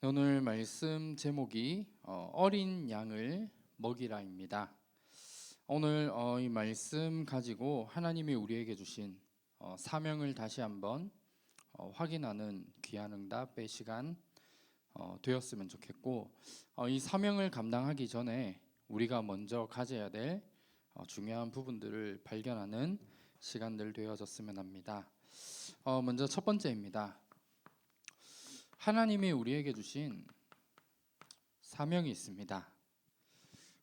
오늘 말씀 제목이 어린 양을 먹이라입니다. 오늘 이 말씀 가지고 하나님이 우리에게 주신 사명을 다시 한번 확인하는 귀한 응답의 시간 되었으면 좋겠고, 이 사명을 감당하기 전에 우리가 먼저 가져야 될 중요한 부분들을 발견하는 시간들 되어졌으면 합니다. 먼저 첫 번째입니다. 하나님이 우리에게 주신 사명이 있습니다.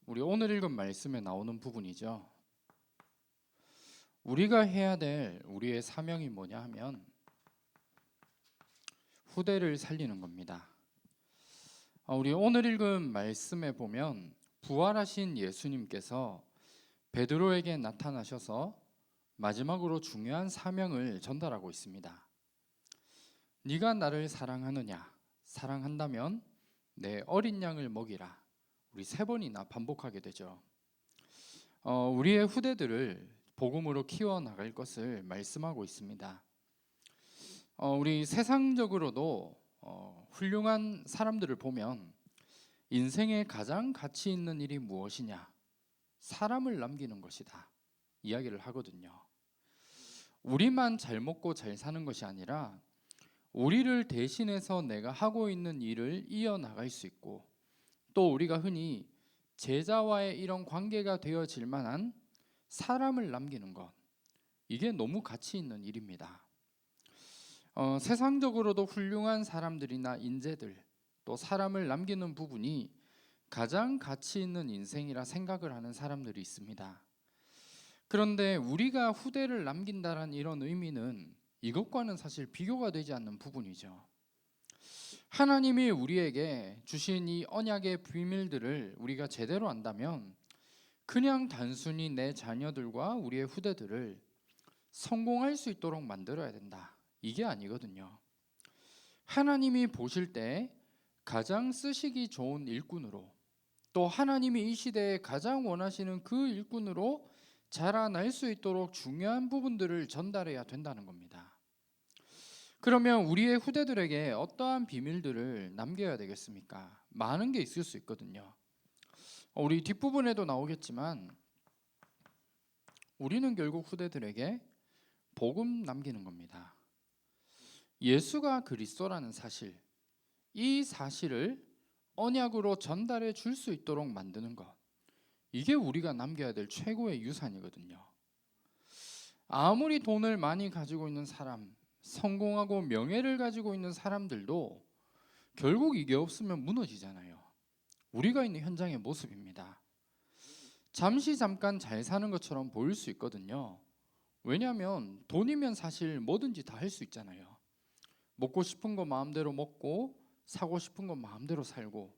우리 오늘 읽은 말씀에 나오는 부분이죠. 우리가 해야 될 우리의 사명이 뭐냐 하면 후대를 살리는 겁니다. 우리 오늘 읽은 말씀에 보면 부활하신 예수님께서 베드로에게 나타나셔서 마지막으로 중요한 사명을 전달하고 있습니다. 네가 나를 사랑하느냐? 사랑한다면 내 어린 양을 먹이라. 우리 3번이나 반복하게 되죠. 우리의 후대들을 복음으로 키워나갈 것을 말씀하고 있습니다. 우리 세상적으로도 훌륭한 사람들을 보면 인생에 가장 가치 있는 일이 무엇이냐? 사람을 남기는 것이다. 이야기를 하거든요. 우리만 잘 먹고 잘 사는 것이 아니라 우리를 대신해서 내가 하고 있는 일을 이어나갈 수 있고, 또 우리가 흔히 제자와의 이런 관계가 되어질 만한 사람을 남기는 것, 이게 너무 가치 있는 일입니다. 세상적으로도 훌륭한 사람들이나 인재들, 또 사람을 남기는 부분이 가장 가치 있는 인생이라 생각을 하는 사람들이 있습니다. 그런데 우리가 후대를 남긴다는 이런 의미는 이것과는 사실 비교가 되지 않는 부분이죠. 하나님이 우리에게 주신 이 언약의 비밀들을 우리가 제대로 안다면 그냥 단순히 내 자녀들과 우리의 후대들을 성공할 수 있도록 만들어야 된다, 이게 아니거든요. 하나님이 보실 때 가장 쓰시기 좋은 일꾼으로, 또 하나님이 이 시대에 가장 원하시는 그 일꾼으로 자라날 수 있도록 중요한 부분들을 전달해야 된다는 겁니다. 그러면 우리의 후대들에게 어떠한 비밀들을 남겨야 되겠습니까? 많은 게 있을 수 있거든요. 우리 뒷부분에도 나오겠지만 우리는 결국 후대들에게 복음 남기는 겁니다. 예수가 그리스도라는 사실, 이 사실을 언약으로 전달해 줄 수 있도록 만드는 것, 이게 우리가 남겨야 될 최고의 유산이거든요. 아무리 돈을 많이 가지고 있는 사람, 성공하고 명예를 가지고 있는 사람들도 결국 이게 없으면 무너지잖아요. 우리가 있는 현장의 모습입니다. 잠깐 잘 사는 것처럼 보일 수 있거든요. 왜냐하면 돈이면 사실 뭐든지 다 할 수 있잖아요. 먹고 싶은 거 마음대로 먹고, 사고 싶은 거 마음대로 살고,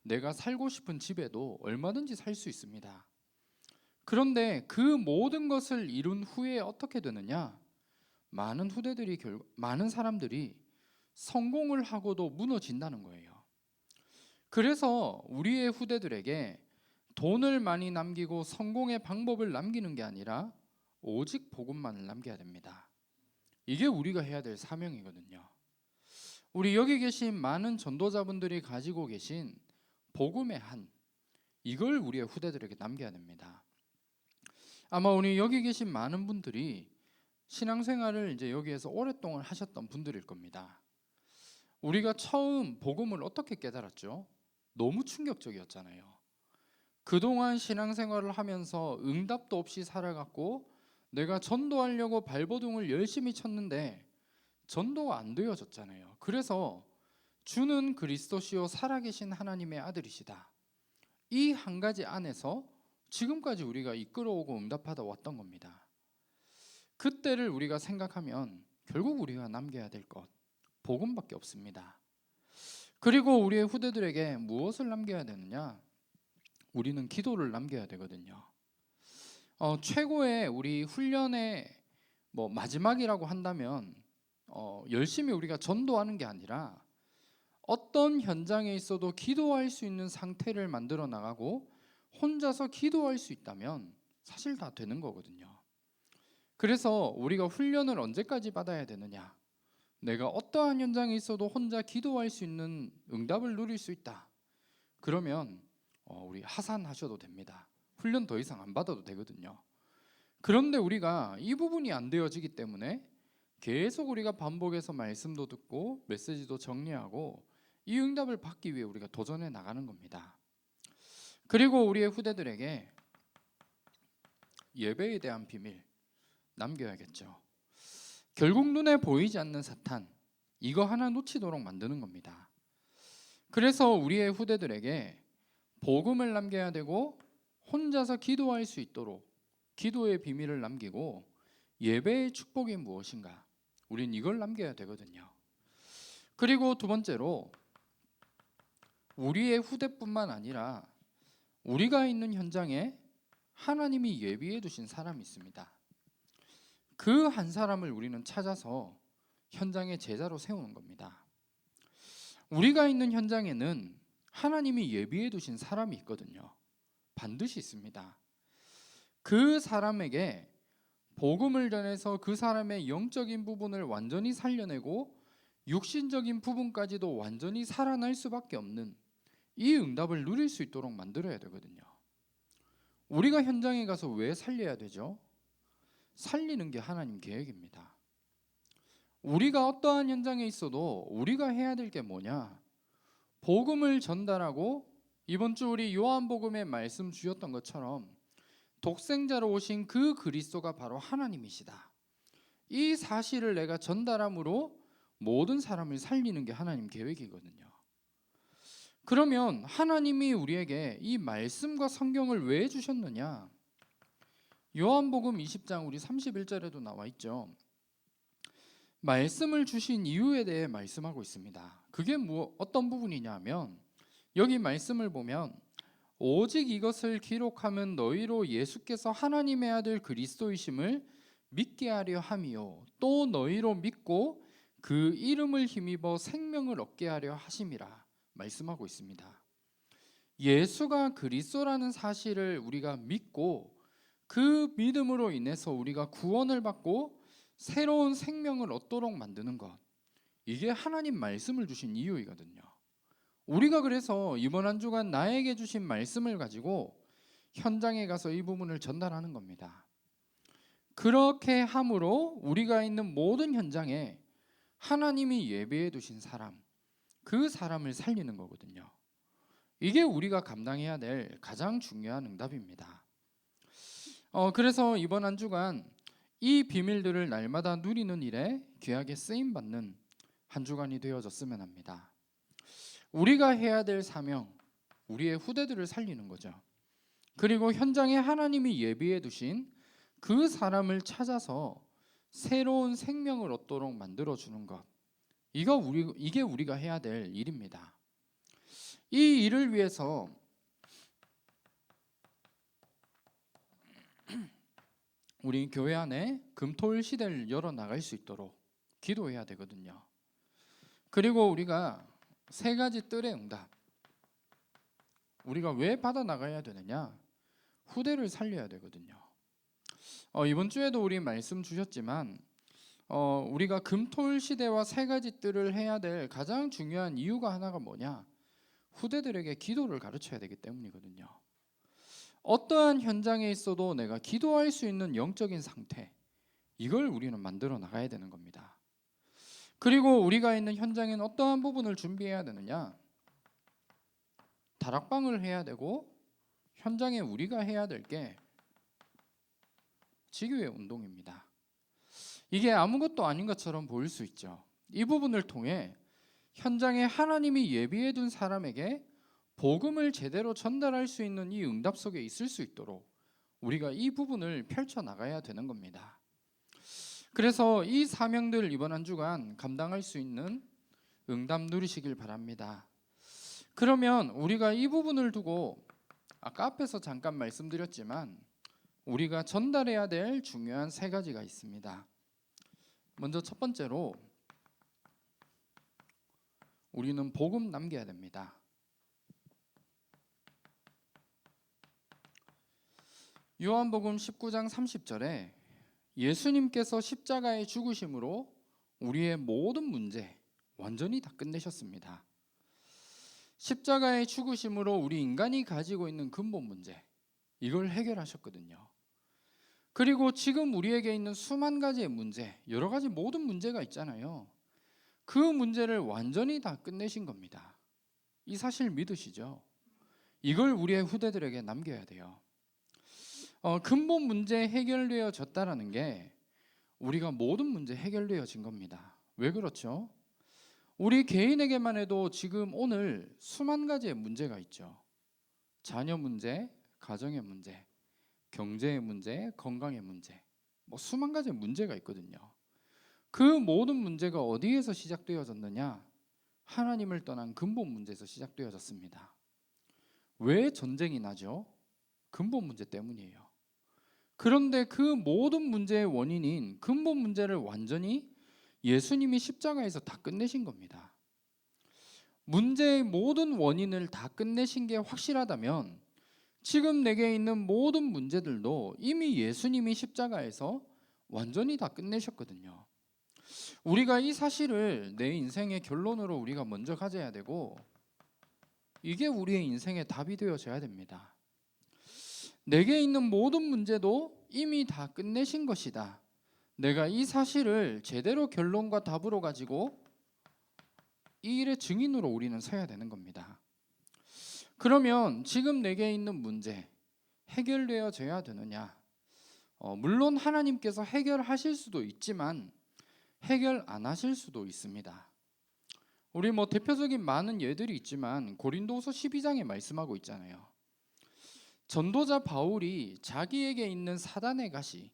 내가 살고 싶은 집에도 얼마든지 살 수 있습니다. 그런데 그 모든 것을 이룬 후에 어떻게 되느냐? 많은 사람들이 성공을 하고도 무너진다는 거예요. 그래서 우리의 후대들에게 돈을 많이 남기고 성공의 방법을 남기는 게 아니라 오직 복음만을 남겨야 됩니다. 이게 우리가 해야 될 사명이거든요. 우리 여기 계신 많은 전도자분들이 가지고 계신 복음의 한, 이걸 우리의 후대들에게 남겨야 됩니다. 아마 우리 여기 계신 많은 분들이 신앙생활을 이제 여기에서 오랫동안 하셨던 분들일 겁니다. 우리가 처음 복음을 어떻게 깨달았죠? 너무 충격적이었잖아요. 그동안 신앙생활을 하면서 응답도 없이 살아갔고, 내가 전도하려고 발버둥을 열심히 쳤는데 전도가 안 되어졌잖아요. 그래서 주는 그리스도시요 살아계신 하나님의 아들이시다, 이 한 가지 안에서 지금까지 우리가 이끌어오고 응답하다 왔던 겁니다. 그때를 우리가 생각하면 결국 우리가 남겨야 될 것, 복음밖에 없습니다. 그리고 우리의 후대들에게 무엇을 남겨야 되느냐? 우리는 기도를 남겨야 되거든요. 최고의 우리 훈련의 마지막이라고 한다면 열심히 우리가 전도하는 게 아니라 어떤 현장에 있어도 기도할 수 있는 상태를 만들어 나가고 혼자서 기도할 수 있다면 사실 다 되는 거거든요. 그래서 우리가 훈련을 언제까지 받아야 되느냐? 내가 어떠한 현장에 있어도 혼자 기도할 수 있는 응답을 누릴 수 있다. 그러면 우리 하산하셔도 됩니다. 훈련 더 이상 안 받아도 되거든요. 그런데 우리가 이 부분이 안 되어지기 때문에 계속 우리가 반복해서 말씀도 듣고 메시지도 정리하고 이 응답을 받기 위해 우리가 도전해 나가는 겁니다. 그리고 우리의 후대들에게 예배에 대한 비밀 남겨야겠죠. 결국 눈에 보이지 않는 사탄, 이거 하나 놓치도록 만드는 겁니다. 그래서 우리의 후대들에게 복음을 남겨야 되고 혼자서 기도할 수 있도록 기도의 비밀을 남기고 예배의 축복이 무엇인가, 우린 이걸 남겨야 되거든요. 그리고 두 번째로 우리의 후대뿐만 아니라 우리가 있는 현장에 하나님이 예비해 두신 사람이 있습니다. 그 한 사람을 우리는 찾아서 현장의 제자로 세우는 겁니다. 우리가 있는 현장에는 하나님이 예비해 두신 사람이 있거든요. 반드시 있습니다. 그 사람에게 복음을 전해서 그 사람의 영적인 부분을 완전히 살려내고 육신적인 부분까지도 완전히 살아날 수밖에 없는 이 응답을 누릴 수 있도록 만들어야 되거든요. 우리가 현장에 가서 왜 살려야 되죠? 살리는 게 하나님 계획입니다. 우리가 어떠한 현장에 있어도 우리가 해야 될 게 뭐냐? 복음을 전달하고 이번 주 우리 요한복음에 말씀 주셨던 것처럼 독생자로 오신 그 그리스도가 바로 하나님이시다. 이 사실을 내가 전달함으로 모든 사람을 살리는 게 하나님 계획이거든요. 그러면 하나님이 우리에게 이 말씀과 성경을 왜 주셨느냐? 요한복음 20장 우리 31절에도 나와 있죠. 말씀을 주신 이유에 대해 말씀하고 있습니다. 그게 어떤 부분이냐면 여기 말씀을 보면 오직 이것을 기록하면 너희로 예수께서 하나님의 아들 그리스도이심을 믿게 하려 함이요 또 너희로 믿고 그 이름을 힘입어 생명을 얻게 하려 하심이라 말씀하고 있습니다. 예수가 그리스도라는 사실을 우리가 믿고 그 믿음으로 인해서 우리가 구원을 받고 새로운 생명을 얻도록 만드는 것, 이게 하나님 말씀을 주신 이유이거든요. 우리가 그래서 이번 한 주간 나에게 주신 말씀을 가지고 현장에 가서 이 부분을 전달하는 겁니다. 그렇게 함으로 우리가 있는 모든 현장에 하나님이 예비해 두신 사람, 그 사람을 살리는 거거든요. 이게 우리가 감당해야 될 가장 중요한 응답입니다. 그래서 이번 한 주간 이 비밀들을 날마다 누리는 일에 귀하게 쓰임 받는 한 주간이 되어졌으면 합니다. 우리가 해야 될 사명, 우리의 후대들을 살리는 거죠. 그리고 현장에 하나님이 예비해 두신 그 사람을 찾아서 새로운 생명을 얻도록 만들어 주는 것, 이게 우리가 해야 될 일입니다. 이 일을 위해서 우리 교회 안에 금토일 시대를 열어 나갈 수 있도록 기도해야 되거든요. 그리고 우리가 세 가지 뜰의 응답, 우리가 왜 받아 나가야 되느냐? 후대를 살려야 되거든요. 이번 주에도 우리 말씀 주셨지만 우리가 금토일 시대와 세 가지 뜰을 해야 될 가장 중요한 이유가 하나가 뭐냐? 후대들에게 기도를 가르쳐야 되기 때문이거든요. 어떠한 현장에 있어도 내가 기도할 수 있는 영적인 상태, 이걸 우리는 만들어 나가야 되는 겁니다. 그리고 우리가 있는 현장에는 어떠한 부분을 준비해야 되느냐? 다락방을 해야 되고 현장에 우리가 해야 될 게 지교의 운동입니다. 이게 아무것도 아닌 것처럼 보일 수 있죠. 이 부분을 통해 현장에 하나님이 예비해 둔 사람에게 복음을 제대로 전달할 수 있는 이 응답 속에 있을 수 있도록 우리가 이 부분을 펼쳐 나가야 되는 겁니다. 그래서 이 사명들을 이번 한 주간 감당할 수 있는 응답 누리시길 바랍니다. 그러면 우리가 이 부분을 두고 아까 앞에서 잠깐 말씀드렸지만 우리가 전달해야 될 중요한 세 가지가 있습니다. 먼저 첫 번째로 우리는 복음 남겨야 됩니다. 요한복음 19장 30절에 예수님께서 십자가에 죽으심으로 우리의 모든 문제 완전히 다 끝내셨습니다. 십자가의 죽으심으로 우리 인간이 가지고 있는 근본 문제, 이걸 해결하셨거든요. 그리고 지금 우리에게 있는 수만 가지의 문제, 여러 가지 모든 문제가 있잖아요. 그 문제를 완전히 다 끝내신 겁니다. 이 사실 믿으시죠? 이걸 우리의 후대들에게 남겨야 돼요. 근본 문제 해결되어졌다라는 게 우리가 모든 문제 해결되어진 겁니다. 왜 그렇죠? 우리 개인에게만 해도 지금 오늘 수만 가지의 문제가 있죠. 자녀 문제, 가정의 문제, 경제의 문제, 건강의 문제, 수만 가지의 문제가 있거든요. 그 모든 문제가 어디에서 시작되어졌느냐? 하나님을 떠난 근본 문제에서 시작되어졌습니다. 왜 전쟁이 나죠? 근본 문제 때문이에요. 그런데 그 모든 문제의 원인인 근본 문제를 완전히 예수님이 십자가에서 다 끝내신 겁니다. 문제의 모든 원인을 다 끝내신 게 확실하다면 지금 내게 있는 모든 문제들도 이미 예수님이 십자가에서 완전히 다 끝내셨거든요. 우리가 이 사실을 내 인생의 결론으로 우리가 먼저 가져야 되고, 이게 우리의 인생의 답이 되어져야 됩니다. 내게 있는 모든 문제도 이미 다 끝내신 것이다. 내가 이 사실을 제대로 결론과 답으로 가지고 이 일의 증인으로 우리는 서야 되는 겁니다. 그러면 지금 내게 있는 문제 해결되어져야 되느냐? 물론 하나님께서 해결하실 수도 있지만 해결 안 하실 수도 있습니다. 우리 대표적인 많은 예들이 있지만 고린도후서 12장에 말씀하고 있잖아요. 전도자 바울이 자기에게 있는 사단의 가시,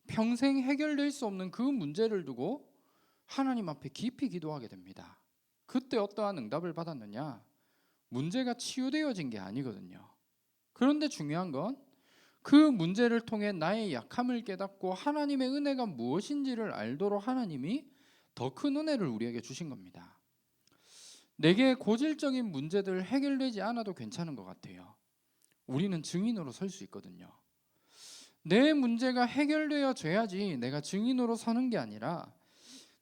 평생 해결될 수 없는 그 문제를 두고 하나님 앞에 깊이 기도하게 됩니다. 그때 어떠한 응답을 받았느냐? 문제가 치유되어진 게 아니거든요. 그런데 중요한 건 그 문제를 통해 나의 약함을 깨닫고 하나님의 은혜가 무엇인지를 알도록 하나님이 더 큰 은혜를 우리에게 주신 겁니다. 내게 고질적인 문제들 해결되지 않아도 괜찮은 것 같아요. 우리는 증인으로 설 수 있거든요. 내 문제가 해결되어져야지 내가 증인으로 서는 게 아니라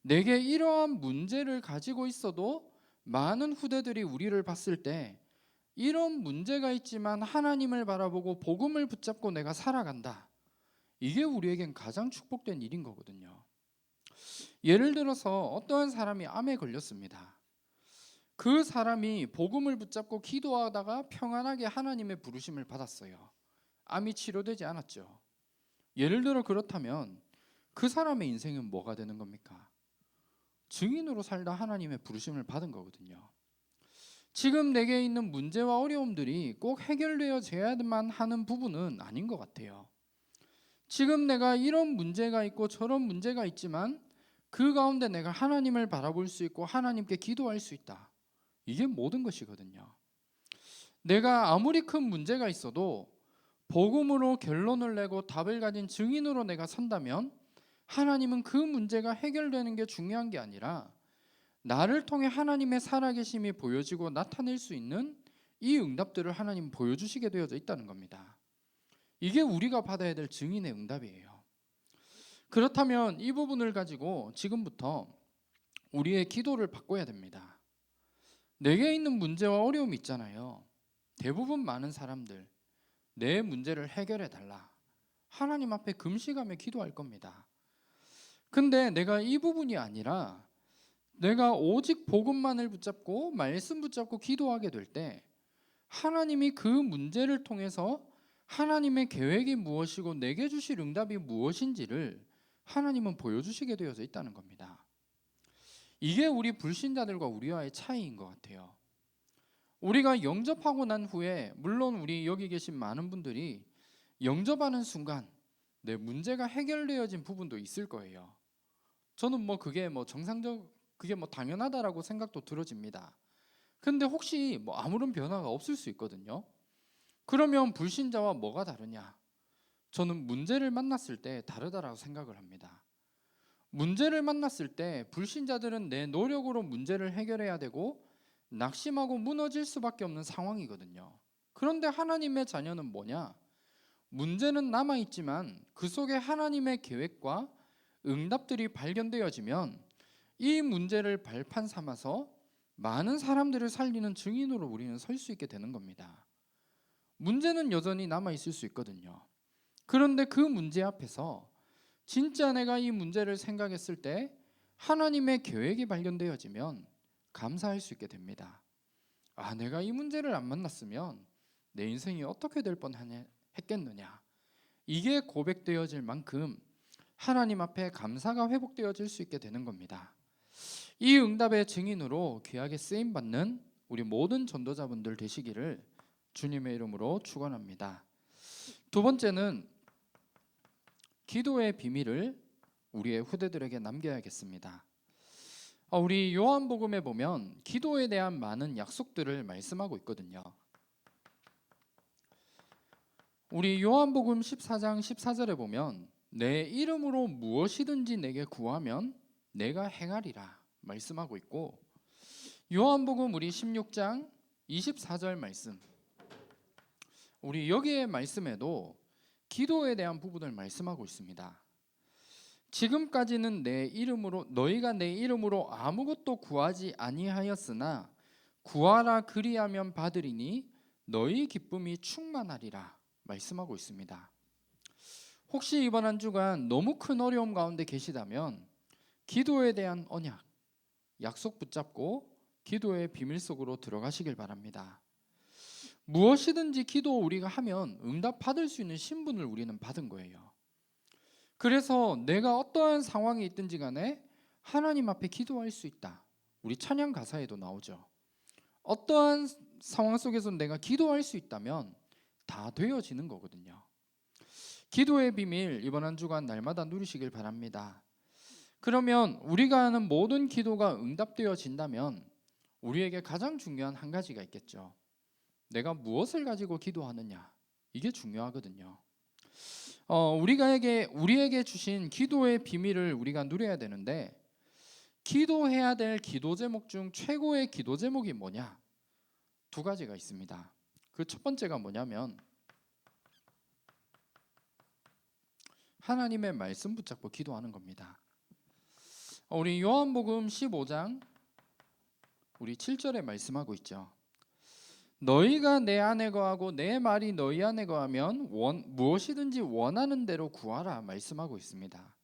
내게 이러한 문제를 가지고 있어도 많은 후대들이 우리를 봤을 때 이런 문제가 있지만 하나님을 바라보고 복음을 붙잡고 내가 살아간다. 이게 우리에겐 가장 축복된 일인 거거든요. 예를 들어서 어떠한 사람이 암에 걸렸습니다. 그 사람이 복음을 붙잡고 기도하다가 평안하게 하나님의 부르심을 받았어요. 암이 치료되지 않았죠. 예를 들어 그렇다면 그 사람의 인생은 뭐가 되는 겁니까? 증인으로 살다 하나님의 부르심을 받은 거거든요. 지금 내게 있는 문제와 어려움들이 꼭 해결되어져야만 하는 부분은 아닌 것 같아요. 지금 내가 이런 문제가 있고 저런 문제가 있지만 그 가운데 내가 하나님을 바라볼 수 있고 하나님께 기도할 수 있다. 이게 모든 것이거든요. 내가 아무리 큰 문제가 있어도 복음으로 결론을 내고 답을 가진 증인으로 내가 선다면 하나님은 그 문제가 해결되는 게 중요한 게 아니라 나를 통해 하나님의 살아계심이 보여지고 나타낼 수 있는 이 응답들을 하나님 보여주시게 되어져 있다는 겁니다. 이게 우리가 받아야 될 증인의 응답이에요. 그렇다면 이 부분을 가지고 지금부터 우리의 기도를 바꿔야 됩니다. 내게 있는 문제와 어려움이 있잖아요. 대부분 많은 사람들 내 문제를 해결해 달라. 하나님 앞에 금식하며 기도할 겁니다. 근데 내가 이 부분이 아니라 내가 오직 복음만을 붙잡고 말씀 붙잡고 기도하게 될 때 하나님이 그 문제를 통해서 하나님의 계획이 무엇이고 내게 주실 응답이 무엇인지를 하나님은 보여주시게 되어져 있다는 겁니다. 이게 우리 불신자들과 우리와의 차이인 것 같아요. 우리가 영접하고 난 후에 물론 우리 여기 계신 많은 분들이 영접하는 순간 내 문제가 해결되어진 부분도 있을 거예요. 저는 그게 그게 당연하다라고 생각도 들어집니다. 근데 혹시 아무런 변화가 없을 수 있거든요. 그러면 불신자와 뭐가 다르냐? 저는 문제를 만났을 때 다르다라고 생각을 합니다. 문제를 만났을 때 불신자들은 내 노력으로 문제를 해결해야 되고 낙심하고 무너질 수밖에 없는 상황이거든요. 그런데 하나님의 자녀는 뭐냐? 문제는 남아있지만 그 속에 하나님의 계획과 응답들이 발견되어지면 이 문제를 발판 삼아서 많은 사람들을 살리는 증인으로 우리는 설 수 있게 되는 겁니다. 문제는 여전히 남아 있을 수 있거든요. 그런데 그 문제 앞에서 진짜 내가 이 문제를 생각했을 때 하나님의 계획이 발견되어지면 감사할 수 있게 됩니다. 아, 내가 이 문제를 안 만났으면 내 인생이 어떻게 될 뻔했겠느냐. 이게 고백되어질 만큼 하나님 앞에 감사가 회복되어질 수 있게 되는 겁니다. 이 응답의 증인으로 귀하게 쓰임받는 우리 모든 전도자분들 되시기를 주님의 이름으로 축원합니다. 두 번째는 기도의 비밀을 우리의 후대들에게 남겨야겠습니다. 우리 요한복음에 보면 기도에 대한 많은 약속들을 말씀하고 있거든요. 우리 요한복음 14장 14절에 보면 내 이름으로 무엇이든지 내게 구하면 내가 행하리라 말씀하고 있고, 요한복음 우리 16장 24절 말씀, 우리 여기의 말씀에도 기도에 대한 부분을 말씀하고 있습니다. 지금까지는 내 이름으로 너희가 내 이름으로 아무것도 구하지 아니하였으나 구하라 그리하면 받으리니 너희 기쁨이 충만하리라 말씀하고 있습니다. 혹시 이번 한 주간 너무 큰 어려움 가운데 계시다면 기도에 대한 언약, 약속 붙잡고 기도의 비밀 속으로 들어가시길 바랍니다. 무엇이든지 기도 우리가 하면 응답 받을 수 있는 신분을 우리는 받은 거예요. 그래서 내가 어떠한 상황이 있든지 간에 하나님 앞에 기도할 수 있다. 우리 찬양 가사에도 나오죠. 어떠한 상황 속에서 내가 기도할 수 있다면 다 되어지는 거거든요. 기도의 비밀 이번 한 주간 날마다 누리시길 바랍니다. 그러면 우리가 하는 모든 기도가 응답되어진다면 우리에게 가장 중요한 한 가지가 있겠죠. 내가 무엇을 가지고 기도하느냐, 이게 중요하거든요. 우리에게 주신 기도의 비밀을 우리가 누려야 되는데, 기도해야 될 기도 제목 중 최고의 기도 제목이 뭐냐? 두 가지가 있습니다. 그 첫 번째가 뭐냐면 하나님의 말씀 붙잡고 기도하는 겁니다. 우리 요한복음 15장 우리 7절에 말씀하고 있죠. 너희가 내 안에 거하고 내 말이 너희 안에 거하면 무엇이든지 원하는 대로 구하라 말씀하고 있습니다.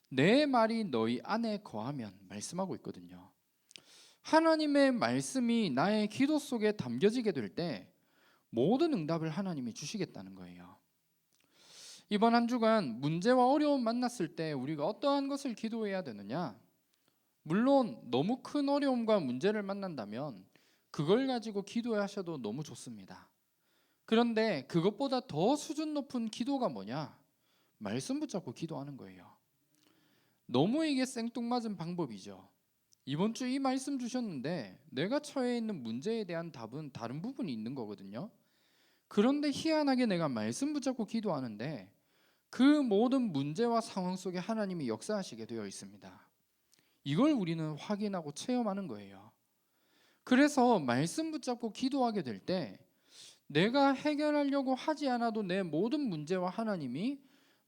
내 말이 너희 안에 거하면 말씀하고 있거든요. 하나님의 말씀이 나의 기도 속에 담겨지게 될 때 모든 응답을 하나님이 주시겠다는 거예요. 이번 한 주간 문제와 어려움 만났을 때 우리가 어떠한 것을 기도해야 되느냐? 물론 너무 큰 어려움과 문제를 만난다면 그걸 가지고 기도하셔도 너무 좋습니다. 그런데 그것보다 더 수준 높은 기도가 뭐냐? 말씀 붙잡고 기도하는 거예요. 너무 이게 생뚱맞은 방법이죠. 이번 주 이 말씀 주셨는데 내가 처해 있는 문제에 대한 답은 다른 부분이 있는 거거든요. 그런데 희한하게 내가 말씀 붙잡고 기도하는데 그 모든 문제와 상황 속에 하나님이 역사하시게 되어 있습니다. 이걸 우리는 확인하고 체험하는 거예요. 그래서 말씀 붙잡고 기도하게 될 때 내가 해결하려고 하지 않아도 내 모든 문제와 하나님이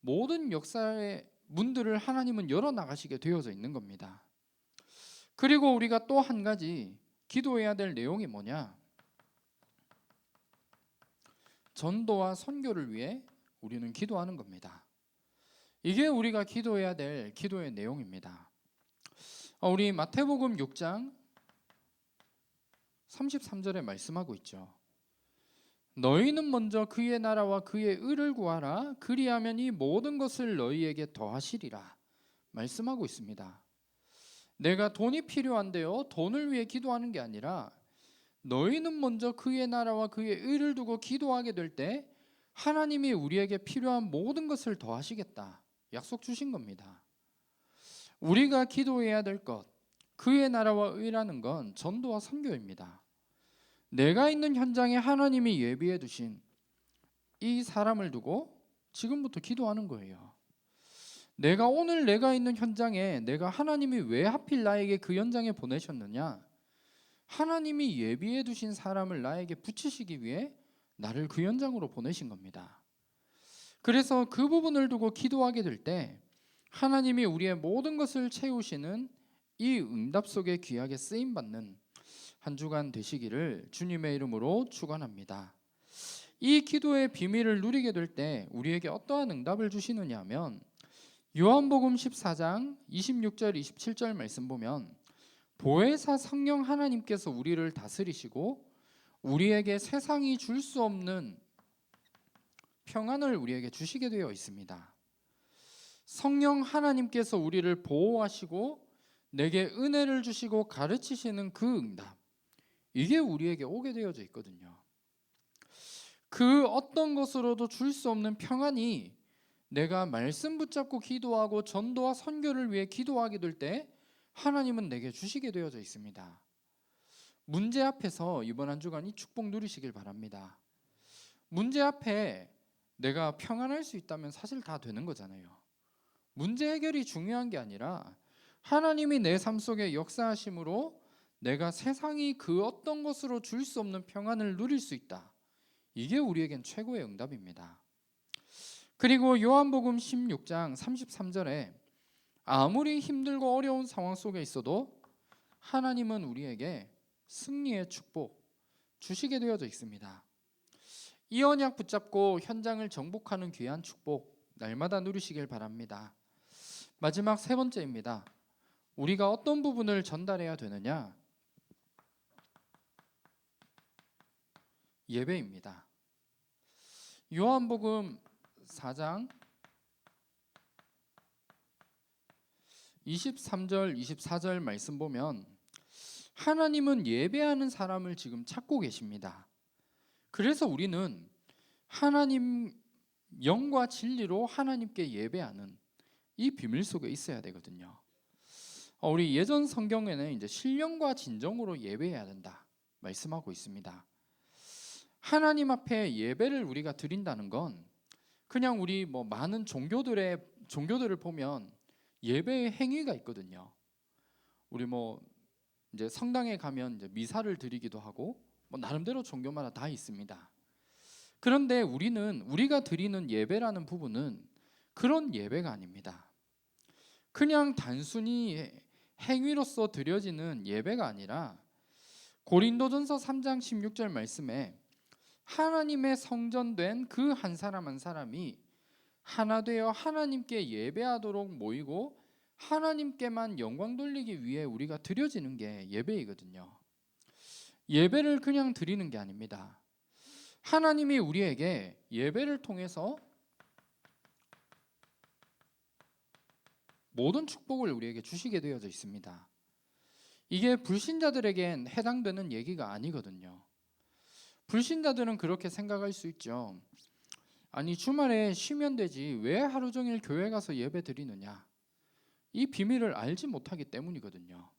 모든 역사의 문들을 하나님은 열어나가시게 되어져 있는 겁니다. 그리고 우리가 또 한 가지 기도해야 될 내용이 뭐냐? 전도와 선교를 위해 우리는 기도하는 겁니다. 이게 우리가 기도해야 될 기도의 내용입니다. 우리 마태복음 6장 33절에 말씀하고 있죠. 너희는 먼저 그의 나라와 그의 의를 구하라. 그리하면 이 모든 것을 너희에게 더하시리라 말씀하고 있습니다. 내가 돈이 필요한데요, 돈을 위해 기도하는 게 아니라 너희는 먼저 그의 나라와 그의 의를 두고 기도하게 될 때 하나님이 우리에게 필요한 모든 것을 더하시겠다 약속 주신 겁니다. 우리가 기도해야 될 것, 그의 나라와 의라는 건 전도와 선교입니다. 내가 있는 현장에 하나님이 예비해 두신 이 사람을 두고 지금부터 기도하는 거예요. 오늘 내가 있는 현장에 내가 하나님이 왜 하필 나에게 그 현장에 보내셨느냐? 하나님이 예비해 두신 사람을 나에게 붙이시기 위해 나를 그 현장으로 보내신 겁니다. 그래서 그 부분을 두고 기도하게 될 때 하나님이 우리의 모든 것을 채우시는 이 응답 속에 귀하게 쓰임 받는 한 주간 되시기를 주님의 이름으로 축원합니다. 이 기도의 비밀을 누리게 될 때 우리에게 어떠한 응답을 주시느냐 하면 요한복음 14장 26절 27절 말씀 보면 보혜사 성령 하나님께서 우리를 다스리시고 우리에게 세상이 줄 수 없는 평안을 우리에게 주시게 되어 있습니다. 성령 하나님께서 우리를 보호하시고 내게 은혜를 주시고 가르치시는 그 응답, 이게 우리에게 오게 되어져 있거든요. 그 어떤 것으로도 줄 수 없는 평안이 내가 말씀 붙잡고 기도하고 전도와 선교를 위해 기도하게 될 때 하나님은 내게 주시게 되어져 있습니다. 문제 앞에서 이번 한 주간 이 축복 누리시길 바랍니다. 문제 앞에 내가 평안할 수 있다면 사실 다 되는 거잖아요. 문제 해결이 중요한 게 아니라 하나님이 내 삶 속에 역사하심으로 내가 세상이 그 어떤 것으로 줄 수 없는 평안을 누릴 수 있다. 이게 우리에겐 최고의 응답입니다. 그리고 요한복음 16장 33절에 아무리 힘들고 어려운 상황 속에 있어도 하나님은 우리에게 승리의 축복 주시게 되어져 있습니다. 이 언약 붙잡고 현장을 정복하는 귀한 축복 날마다 누리시길 바랍니다. 마지막 세 번째입니다. 우리가 어떤 부분을 전달해야 되느냐? 예배입니다. 요한복음 4장 23절 24절 말씀 보면 하나님은 예배하는 사람을 지금 찾고 계십니다. 그래서 우리는 하나님 영과 진리로 하나님께 예배하는 이 비밀 속에 있어야 되거든요. 우리 예전 성경에는 이제 신령과 진정으로 예배해야 된다 말씀하고 있습니다. 하나님 앞에 예배를 우리가 드린다는 건 그냥 우리 많은 종교들을 보면 예배의 행위가 있거든요. 우리 이제 성당에 가면 이제 미사를 드리기도 하고 나름대로 종교마다 다 있습니다. 그런데 우리가 드리는 예배라는 부분은 그런 예배가 아닙니다. 그냥 단순히 행위로서 드려지는 예배가 아니라 고린도전서 3장 16절 말씀에 하나님의 성전된 그 한 사람 한 사람이 하나 되어 하나님께 예배하도록 모이고 하나님께만 영광 돌리기 위해 우리가 드려지는 게 예배이거든요. 예배를 그냥 드리는 게 아닙니다. 하나님이 우리에게 예배를 통해서 모든 축복을 우리에게 주시게 되어져 있습니다. 이게 불신자들에겐 해당되는 얘기가 아니거든요. 불신자들은 그렇게 생각할 수 있죠. 아니 주말에 쉬면 되지 왜 하루 종일 교회 가서 예배 드리느냐. 이 비밀을 알지 못하기 때문이거든요.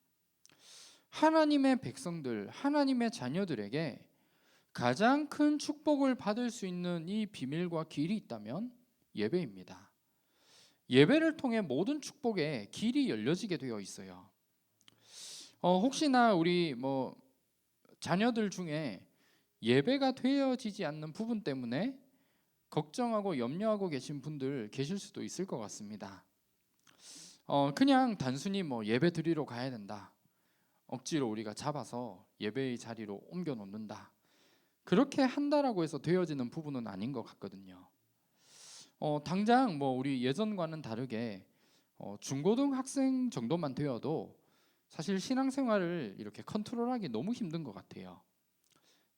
하나님의 백성들, 하나님의 자녀들에게 가장 큰 축복을 받을 수 있는 이 비밀과 길이 있다면 예배입니다. 예배를 통해 모든 축복의 길이 열려지게 되어 있어요. 혹시나 우리 자녀들 중에 예배가 되어지지 않는 부분 때문에 걱정하고 염려하고 계신 분들 계실 수도 있을 것 같습니다. 그냥 단순히 예배 드리러 가야 된다. 억지로 우리가 잡아서 예배의 자리로 옮겨 놓는다. 그렇게 한다라고 해서 되어지는 부분은 아닌 것 같거든요. 당장 우리 예전과는 다르게 중고등학생 정도만 되어도 사실 신앙생활을 이렇게 컨트롤하기 너무 힘든 것 같아요.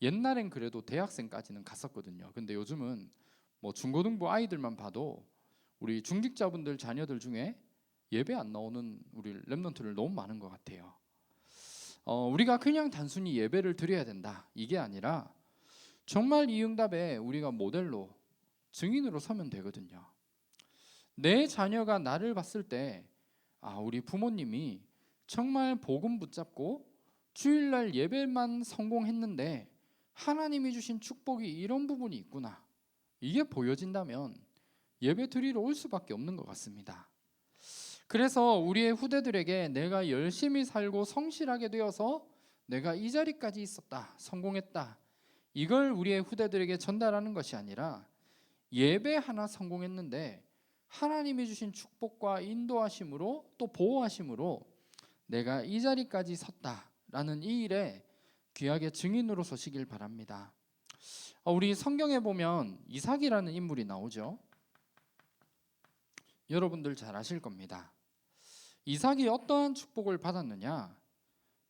옛날엔 그래도 대학생까지는 갔었거든요. 근데 요즘은 중고등부 아이들만 봐도 우리 중직자분들 자녀들 중에 예배 안 나오는 우리 렘넌트들 너무 많은 것 같아요. 우리가 그냥 단순히 예배를 드려야 된다 이게 아니라 정말 이 응답에 우리가 모델로 증인으로 서면 되거든요. 내 자녀가 나를 봤을 때 우리 부모님이 정말 복음 붙잡고 주일날 예배만 성공했는데 하나님이 주신 축복이 이런 부분이 있구나. 이게 보여진다면 예배 드리러 올 수밖에 없는 것 같습니다. 그래서 우리의 후대들에게 내가 열심히 살고 성실하게 되어서 내가 이 자리까지 있었다, 성공했다. 이걸 우리의 후대들에게 전달하는 것이 아니라 예배 하나 성공했는데 하나님이 주신 축복과 인도하심으로 또 보호하심으로 내가 이 자리까지 섰다라는 이 일에 귀하게 증인으로 서시길 바랍니다. 우리 성경에 보면 이삭이라는 인물이 나오죠. 여러분들 잘 아실 겁니다. 이삭이 어떠한 축복을 받았느냐?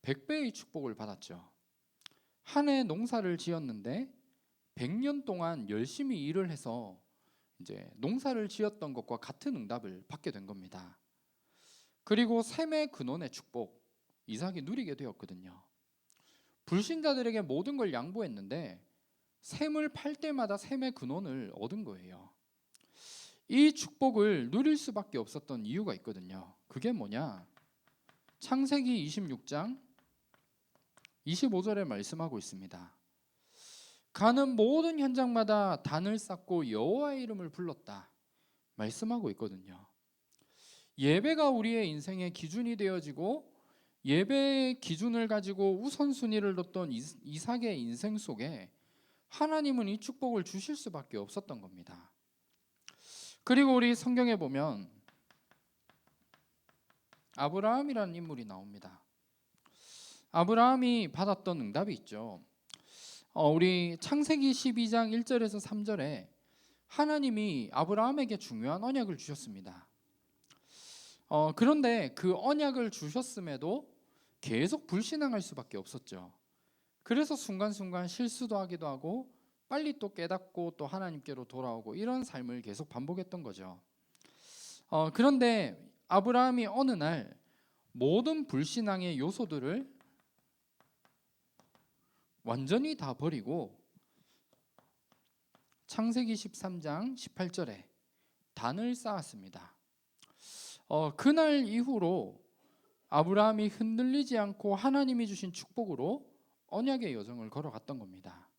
100배의 축복을 받았죠. 한 해 농사를 지었는데 100년 동안 열심히 일을 해서 이제 농사를 지었던 것과 같은 응답을 받게 된 겁니다. 그리고 셈의 근원의 축복, 이삭이 누리게 되었거든요. 불신자들에게 모든 걸 양보했는데 셈을 팔 때마다 셈의 근원을 얻은 거예요. 이 축복을 누릴 수밖에 없었던 이유가 있거든요. 그게 뭐냐? 창세기 26장 25절에 말씀하고 있습니다. 가는 모든 현장마다 단을 쌓고 여호와의 이름을 불렀다 말씀하고 있거든요. 예배가 우리의 인생의 기준이 되어지고 예배의 기준을 가지고 우선순위를 뒀던 이삭의 인생 속에 하나님은 이 축복을 주실 수밖에 없었던 겁니다. 그리고 우리 성경에 보면 아브라함이라는 인물이 나옵니다. 아브라함이 받았던 응답이 있죠. 우리 창세기 12장 1절에서 3절에 하나님이 아브라함에게 중요한 언약을 주셨습니다. 그런데 그 언약을 주셨음에도 계속 불신앙할 수밖에 없었죠. 그래서 순간순간 실수도 하기도 하고 빨리 또 깨닫고 또 하나님께로 돌아오고 이런 삶을 계속 반복했던 거죠. 그런데 아브라함이 어느 날 모든 불신앙의 요소들을 완전히 다 버리고 창세기 13장 18절에 단을 쌓았습니다. 그날 이후로 아브라함이 흔들리지 않고 하나님이 주신 축복으로 언약의 여정을 걸어갔던 겁니다.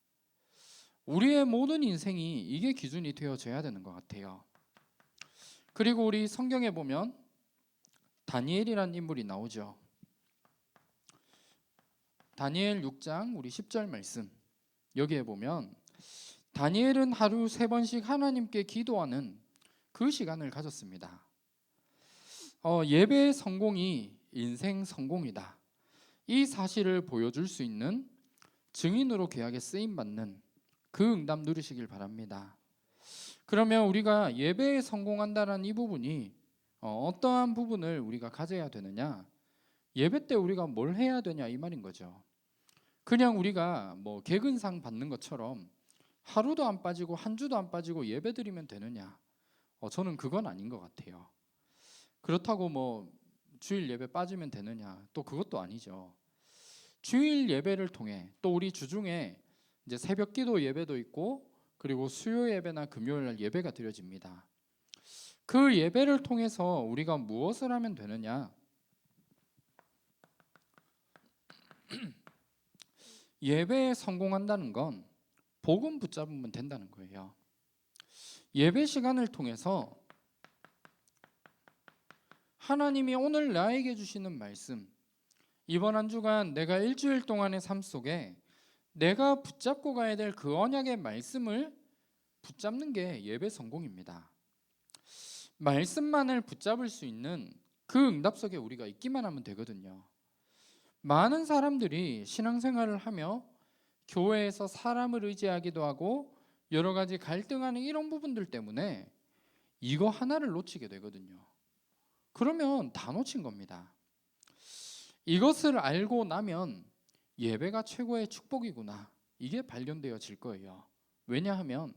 우리의 모든 인생이 이게 기준이 되어져야 되는 것 같아요. 그리고 우리 성경에 보면 다니엘이라는 인물이 나오죠. 다니엘 6장 우리 10절 말씀 여기에 보면 다니엘은 하루 3번씩 하나님께 기도하는 그 시간을 가졌습니다. 예배의 성공이 인생 성공이다. 이 사실을 보여줄 수 있는 증인으로 귀하게 쓰임받는 그 응답 누리시길 바랍니다. 그러면 우리가 예배에 성공한다는 이 부분이 어떠한 부분을 우리가 가져야 되느냐? 예배 때 우리가 뭘 해야 되냐 이 말인 거죠. 그냥 우리가 뭐 개근상 받는 것처럼 하루도 안 빠지고 한 주도 안 빠지고 예배 드리면 되느냐? 저는 그건 아닌 것 같아요. 그렇다고 뭐 주일 예배 빠지면 되느냐? 또 그것도 아니죠. 주일 예배를 통해 또 우리 주중에 이제 새벽기도 예배도 있고 그리고 수요 예배나 금요일 날 예배가 드려집니다. 그 예배를 통해서 우리가 무엇을 하면 되느냐? 예배에 성공한다는 건 복음 붙잡으면 된다는 거예요. 예배 시간을 통해서 하나님이 오늘 나에게 주시는 말씀, 이번 한 주간 내가 일주일 동안의 삶 속에 내가 붙잡고 가야 될 그 언약의 말씀을 붙잡는 게 예배 성공입니다. 말씀만을 붙잡을 수 있는 그 응답 속에 우리가 있기만 하면 되거든요. 많은 사람들이 신앙생활을 하며 교회에서 사람을 의지하기도 하고 여러 가지 갈등하는 이런 부분들 때문에 이거 하나를 놓치게 되거든요. 그러면 다 놓친 겁니다. 이것을 알고 나면 예배가 최고의 축복이구나. 이게 발견되어질 거예요. 왜냐하면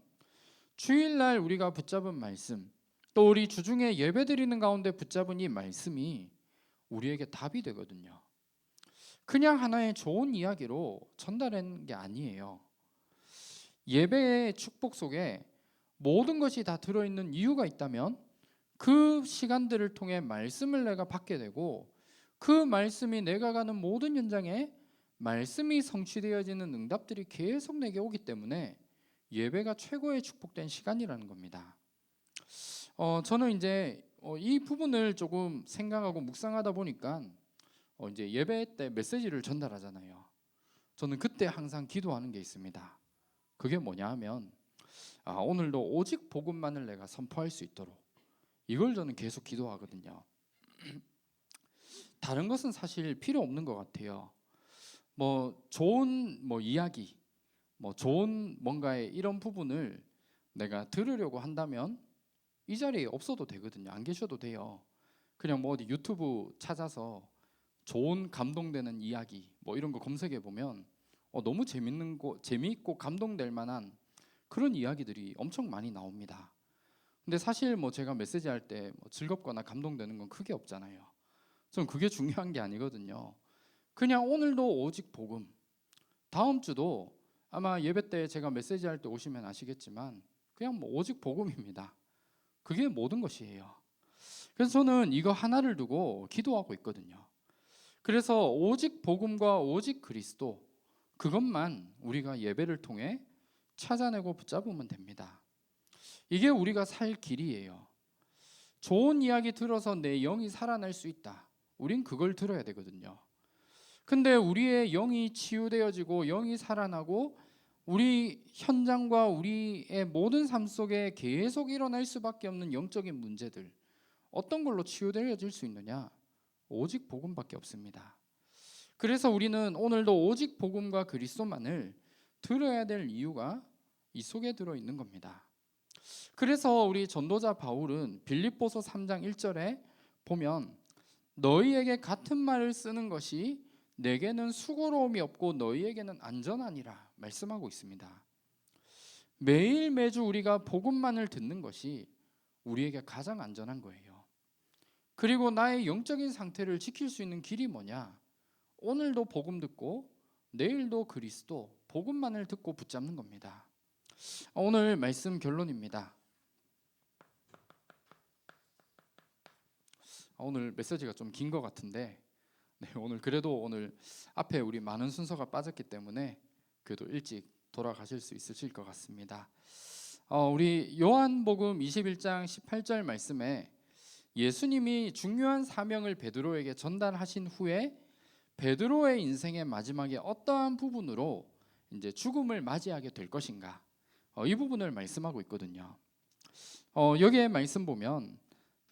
주일날 우리가 붙잡은 말씀, 또 우리 주중에 예배드리는 가운데 붙잡은 이 말씀이 우리에게 답이 되거든요. 그냥 하나의 좋은 이야기로 전달하는 게 아니에요. 예배의 축복 속에 모든 것이 다 들어있는 이유가 있다면 그 시간들을 통해 말씀을 내가 받게 되고 그 말씀이 내가 가는 모든 현장에 말씀이 성취되어지는 응답들이 계속 내게 오기 때문에 예배가 최고의 축복된 시간이라는 겁니다. 저는 이제 이 부분을 조금 생각하고 묵상하다 보니까 이제 예배 때 메시지를 전달하잖아요. 저는 그때 항상 기도하는 게 있습니다. 그게 뭐냐 하면 오늘도 오직 복음만을 내가 선포할 수 있도록 이걸 저는 계속 기도하거든요. 다른 것은 사실 필요 없는 것 같아요. 뭐 좋은 이야기, 좋은 뭔가의 이런 부분을 내가 들으려고 한다면 이 자리에 없어도 되거든요. 안 계셔도 돼요. 그냥 뭐 어디 유튜브 찾아서 좋은 감동되는 이야기 이런 거 검색해 보면 너무 재미있고 감동될 만한 그런 이야기들이 엄청 많이 나옵니다. 근데 사실 제가 메시지 할 때 즐겁거나 감동되는 건 크게 없잖아요. 저는 그게 중요한 게 아니거든요. 그냥 오늘도 오직 복음, 다음 주도 아마 예배 때 제가 메시지 할 때 오시면 아시겠지만 그냥 오직 복음입니다. 그게 모든 것이에요. 그래서 저는 이거 하나를 두고 기도하고 있거든요. 그래서 오직 복음과 오직 그리스도, 그것만 우리가 예배를 통해 찾아내고 붙잡으면 됩니다. 이게 우리가 살 길이에요. 좋은 이야기 들어서 내 영이 살아날 수 있다. 우린 그걸 들어야 되거든요. 근데 우리의 영이 치유되어지고 영이 살아나고 우리 현장과 우리의 모든 삶 속에 계속 일어날 수밖에 없는 영적인 문제들, 어떤 걸로 치유되어질 수 있느냐? 오직 복음밖에 없습니다. 그래서 우리는 오늘도 오직 복음과 그리스도만을 들어야 될 이유가 이 속에 들어 있는 겁니다. 그래서 우리 전도자 바울은 빌립보서 3장 1절에 보면 너희에게 같은 말을 쓰는 것이 내게는 수고로움이 없고 너희에게는 안전하니라 말씀하고 있습니다. 매일 매주 우리가 복음만을 듣는 것이 우리에게 가장 안전한 거예요. 그리고 나의 영적인 상태를 지킬 수 있는 길이 뭐냐? 오늘도 복음 듣고 내일도 그리스도, 복음만을 듣고 붙잡는 겁니다. 오늘 말씀 결론입니다. 오늘 메시지가 좀 긴 것 같은데 오늘 그래도 오늘 앞에 우리 많은 순서가 빠졌기 때문에 그래도 일찍 돌아가실 수 있으실 것 같습니다. 우리 요한복음 21장 18절 말씀에 예수님이 중요한 사명을 베드로에게 전달하신 후에 베드로의 인생의 마지막에 어떠한 부분으로 이제 죽음을 맞이하게 될 것인가, 이 부분을 말씀하고 있거든요. 여기에 말씀 보면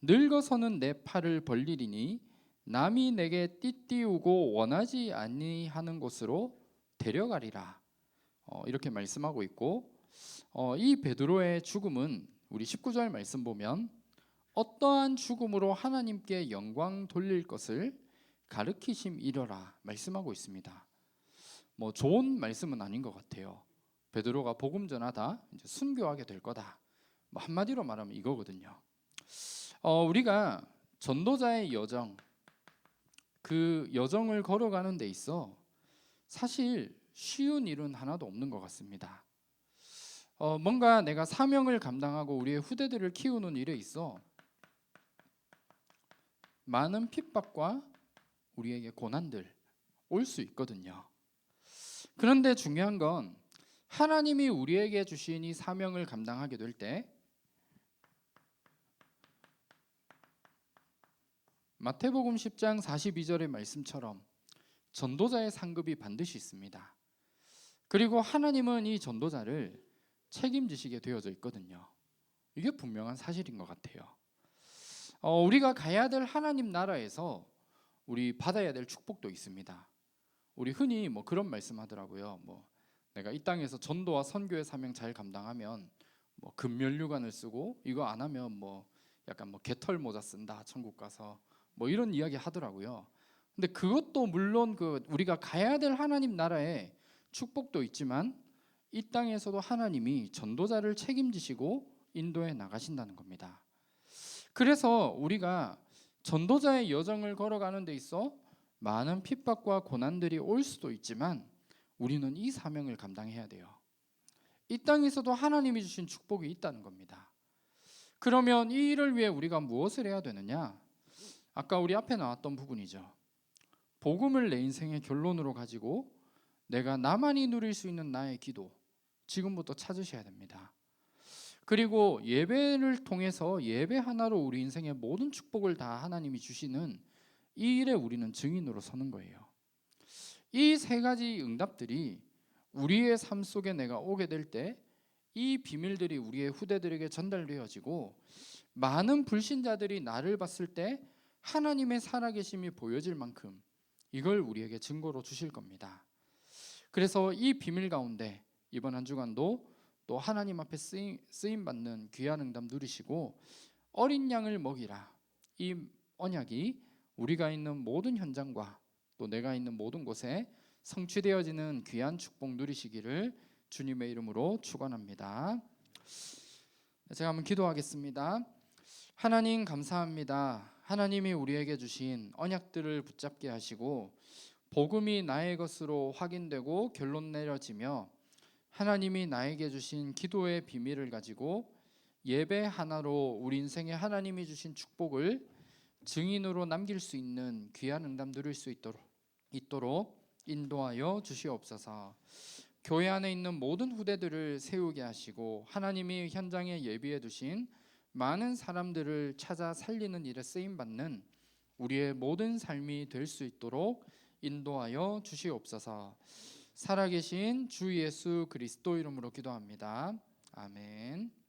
늙어서는 내 팔을 벌리리니 남이 내게 띠띠우고 원하지 아니하는 곳으로 데려가리라, 이렇게 말씀하고 있고, 이 베드로의 죽음은 우리 19절 말씀 보면 어떠한 죽음으로 하나님께 영광 돌릴 것을 가르치심이려라 말씀하고 있습니다. 좋은 말씀은 아닌 것 같아요. 베드로가 복음 전하다 이제 순교하게 될 거다, 한마디로 말하면 이거거든요. 우리가 전도자의 여정, 그 여정을 걸어가는 데 있어 사실 쉬운 일은 하나도 없는 것 같습니다. 뭔가 내가 사명을 감당하고 우리의 후대들을 키우는 일에 있어 많은 핍박과 우리에게 고난들 올 수 있거든요. 그런데 중요한 건 하나님이 우리에게 주신 이 사명을 감당하게 될 때 마태복음 10장 42절의 말씀처럼 전도자의 상급이 반드시 있습니다. 그리고 하나님은 이 전도자를 책임지시게 되어져 있거든요. 이게 분명한 사실인 것 같아요. 우리가 가야 될 하나님 나라에서 우리 받아야 될 축복도 있습니다. 우리 흔히 그런 말씀하더라고요. 내가 이 땅에서 전도와 선교의 사명 잘 감당하면 금면류관을 쓰고 이거 안 하면 약간 개털 모자 쓴다 천국 가서 이런 이야기 하더라고요. 근데 그것도 물론 우리가 가야 될 하나님 나라에 축복도 있지만 이 땅에서도 하나님이 전도자를 책임지시고 인도해 나가신다는 겁니다. 그래서 우리가 전도자의 여정을 걸어가는 데 있어 많은 핍박과 고난들이 올 수도 있지만 우리는 이 사명을 감당해야 돼요. 이 땅에서도 하나님이 주신 축복이 있다는 겁니다. 그러면 이 일을 위해 우리가 무엇을 해야 되느냐? 아까 우리 앞에 나왔던 부분이죠. 복음을 내 인생의 결론으로 가지고 내가 나만이 누릴 수 있는 나의 기도, 지금부터 찾으셔야 됩니다. 그리고 예배를 통해서 예배 하나로 우리 인생의 모든 축복을 다 하나님이 주시는 이 일에 우리는 증인으로 서는 거예요. 이 세 가지 응답들이 우리의 삶 속에 내가 오게 될 때 이 비밀들이 우리의 후대들에게 전달되어지고 많은 불신자들이 나를 봤을 때 하나님의 살아계심이 보여질 만큼 이걸 우리에게 증거로 주실 겁니다. 그래서 이 비밀 가운데 이번 한 주간도 또 하나님 앞에 쓰임 받는 귀한 응답 누리시고 어린 양을 먹이라, 이 언약이 우리가 있는 모든 현장과 또 내가 있는 모든 곳에 성취되어지는 귀한 축복 누리시기를 주님의 이름으로 축원합니다. 제가 한번 기도하겠습니다. 하나님 감사합니다. 하나님이 우리에게 주신 언약들을 붙잡게 하시고 복음이 나의 것으로 확인되고 결론 내려지며 하나님이 나에게 주신 기도의 비밀을 가지고 예배 하나로 우리 인생에 하나님이 주신 축복을 증인으로 남길 수 있는 귀한 응답 누릴 수 있도록 인도하여 주시옵소서. 교회 안에 있는 모든 후대들을 세우게 하시고 하나님이 현장에 예비해 두신 많은 사람들을 찾아 살리는 일에 쓰임받는 우리의 모든 삶이 될 수 있도록 인도하여 주시옵소서. 살아계신 주 예수 그리스도 이름으로 기도합니다. 아멘.